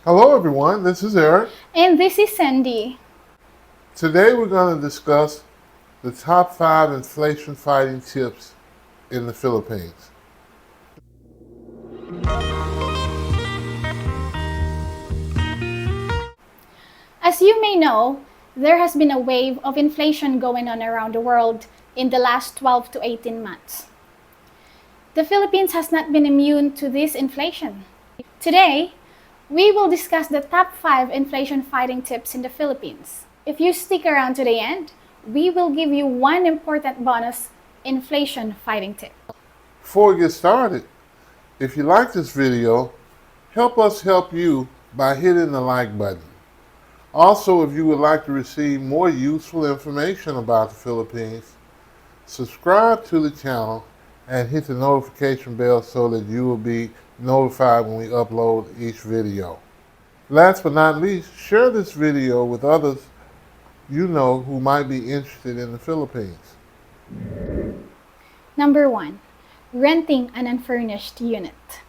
Hello everyone, this is Eric. And this is Sandy. Today we're going to discuss the top 5 inflation fighting tips in the Philippines. As you may know, there has been a wave of inflation going on around the world in the last 12 to 18 months. The Philippines has not been immune to this inflation. Today, we will discuss the top 5 inflation fighting tips in the Philippines. If you stick around to the end, we will give you one important bonus inflation fighting tip. Before we get started, if you like this video, help us help you by hitting the like button. Also, if you would like to receive more useful information about the Philippines, subscribe to the channel and hit the notification bell so that you will be notified when we upload each video. Last but not least, share this video with others you know who might be interested in the Philippines. Number 1, renting an unfurnished unit.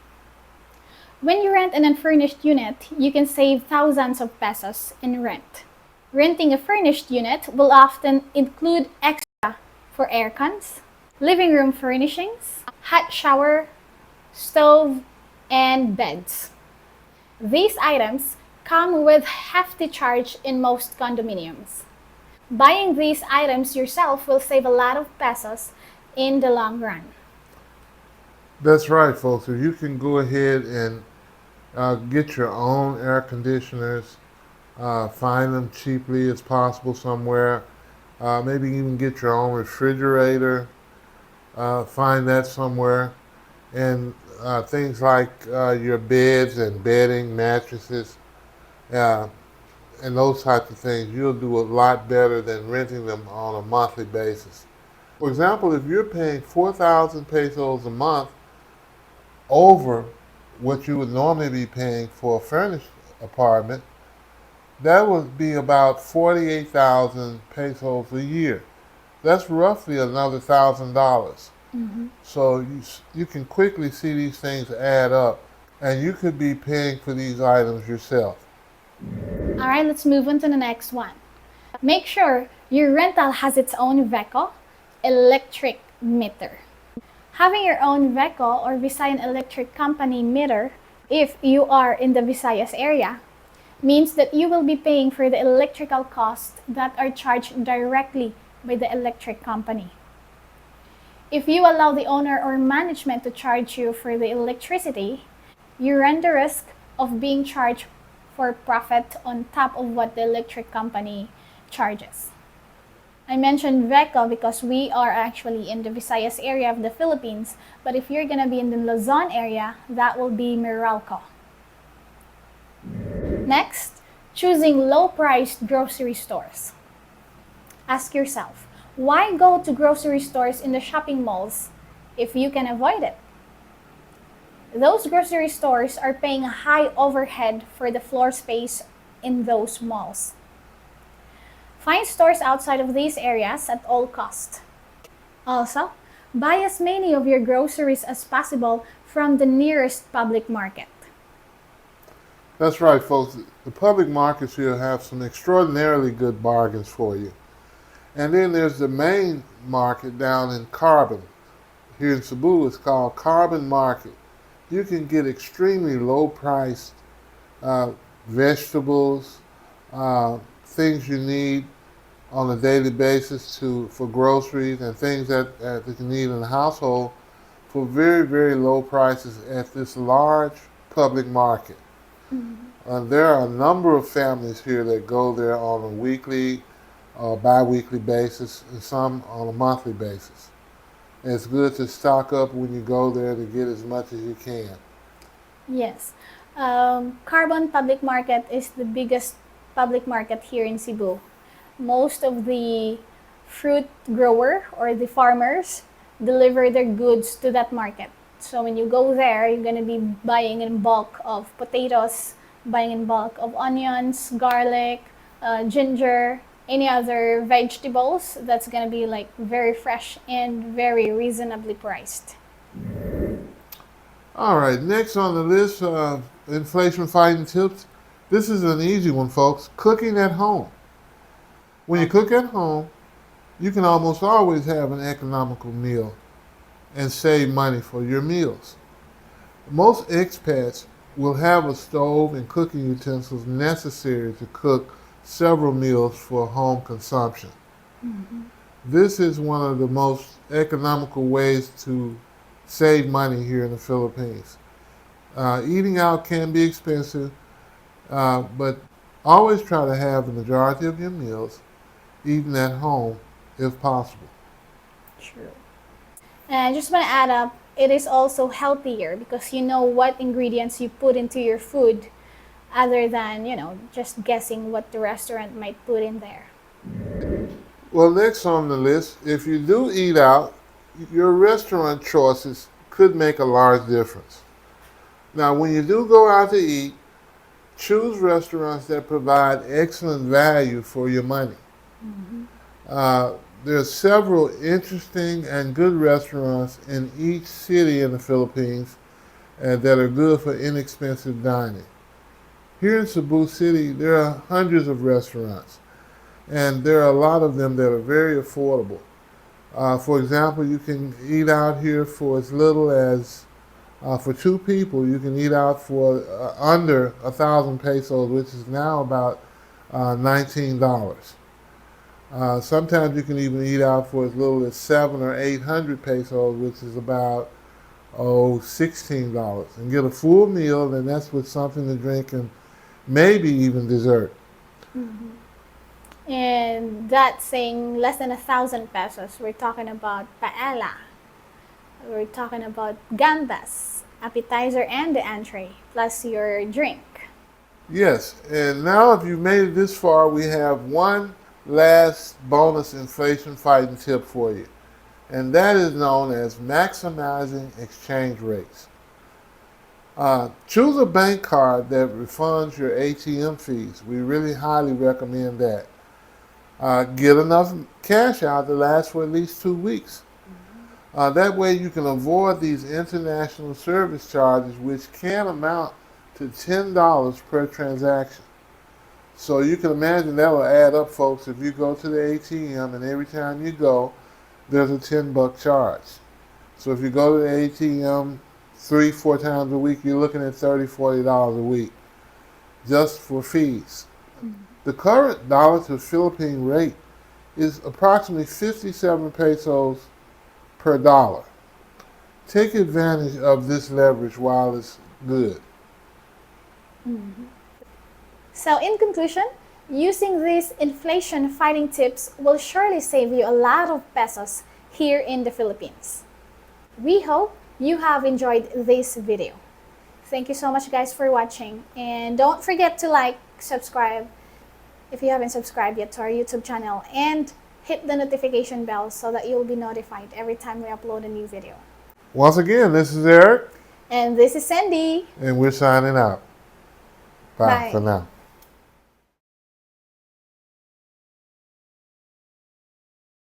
When you rent an unfurnished unit, you can save thousands of pesos in rent. Renting a furnished unit will often include extra for air cons, living room furnishings, hot shower, stove, and beds. These items come with hefty charge in most condominiums. Buying these items yourself will save a lot of pesos in the long run. That's right, folks. If you can go ahead and get your own air conditioners, find them cheaply as possible somewhere. Maybe even get your own refrigerator, find that somewhere. And things like your beds and bedding, mattresses, uh, and those types of things, you'll do a lot better than renting them on a monthly basis. For example, if you're paying 4,000 pesos a month over what you would normally be paying for a furnished apartment, that would be about 48,000 pesos a year. That's roughly another $1,000. So you can quickly see these things add up, and you could be paying for these items yourself. Alright, let's move on to the next one. Make sure your rental has its own VECO, electric meter. Having your own VECO or Visayan Electric Company meter, if you are in the Visayas area, means that you will be paying for the electrical costs that are charged directly by the electric company. If you allow the owner or management to charge you for the electricity, you run the risk of being charged for profit on top of what the electric company charges. I mentioned VECO because we are actually in the Visayas area of the Philippines, but if you're gonna be in the Luzon area, that will be Meralco. Next, choosing low-priced grocery stores. Ask yourself, why go to grocery stores in the shopping malls if you can avoid it? Those grocery stores are paying a high overhead for the floor space in those malls. Find stores outside of these areas at all costs. Also, buy as many of your groceries as possible from the nearest public market. That's right, folks. The public markets here have some extraordinarily good bargains for you. And then there's the main market down in Carbon. Here in Cebu, it's called Carbon Market. You can get extremely low-priced vegetables, things you need on a daily basis for groceries and things that you need in the household for very, very low prices at this large public market. There are a number of families here that go there on a weekly or bi-weekly basis, and some on a monthly basis. And it's good to stock up when you go there to get as much as you can. Yes. Carbon Public Market is the biggest public market here in Cebu. Most of the fruit grower or the farmers deliver their goods to that market. So when you go there, you're going to be buying in bulk of potatoes, buying in bulk of onions, garlic, ginger, any other vegetables that's going to be like very fresh and very reasonably priced. All right, next on the list, inflation fighting tips This is an easy one, folks. Cooking at home. When you cook at home, you can almost always have an economical meal and save money for your meals. Most expats will have a stove and cooking utensils necessary to cook several meals for home consumption. This is one of the most economical ways to save money here in the Philippines. Eating out can be expensive, but always try to have the majority of your meals eaten at home if possible. True. And I just want to add up, it is also healthier because you know what ingredients you put into your food other than, just guessing what the restaurant might put in there. Well, next on the list, if you do eat out, your restaurant choices could make a large difference. Now, when you do go out to eat, choose restaurants that provide excellent value for your money. There are several interesting and good restaurants in each city in the Philippines that are good for inexpensive dining. Here in Cebu City, there are hundreds of restaurants, and there are a lot of them that are very affordable. For example, you can eat out here for as little as, for two people, you can eat out for under 1,000 pesos, which is now about $19. Sometimes you can even eat out for as little as 700 or 800 pesos, which is about $16, and get a full meal, and that's with something to drink and maybe even dessert. And that's saying less than 1,000 pesos. We're talking about paella. We're talking about gambas, appetizer and the entree, plus your drink. Yes, and now if you've made it this far, we have one last bonus inflation fighting tip for you, and that is known as maximizing exchange rates. Choose a bank card that refunds your ATM fees. We really highly recommend that. Get enough cash out to last for at least 2 weeks. That way you can avoid these international service charges, which can amount to $10 per transaction. So you can imagine that will add up, folks, if you go to the ATM and every time you go, there's a $10 charge. So if you go to the ATM 3-4 times a week, you're looking at $30-40 a week just for fees. The current dollar to Philippine rate is approximately 57 pesos per dollar. Take advantage of this leverage while it's good. So in conclusion, using these inflation fighting tips will surely save you a lot of pesos here in the Philippines. We hope you have enjoyed this video. Thank you so much guys for watching, and don't forget to like, subscribe if you haven't subscribed yet to our YouTube channel, and hit the notification bell so that you'll be notified every time we upload a new video. Once again, this is Eric. And this is Sandy. And we're signing out. Bye Bye. for now.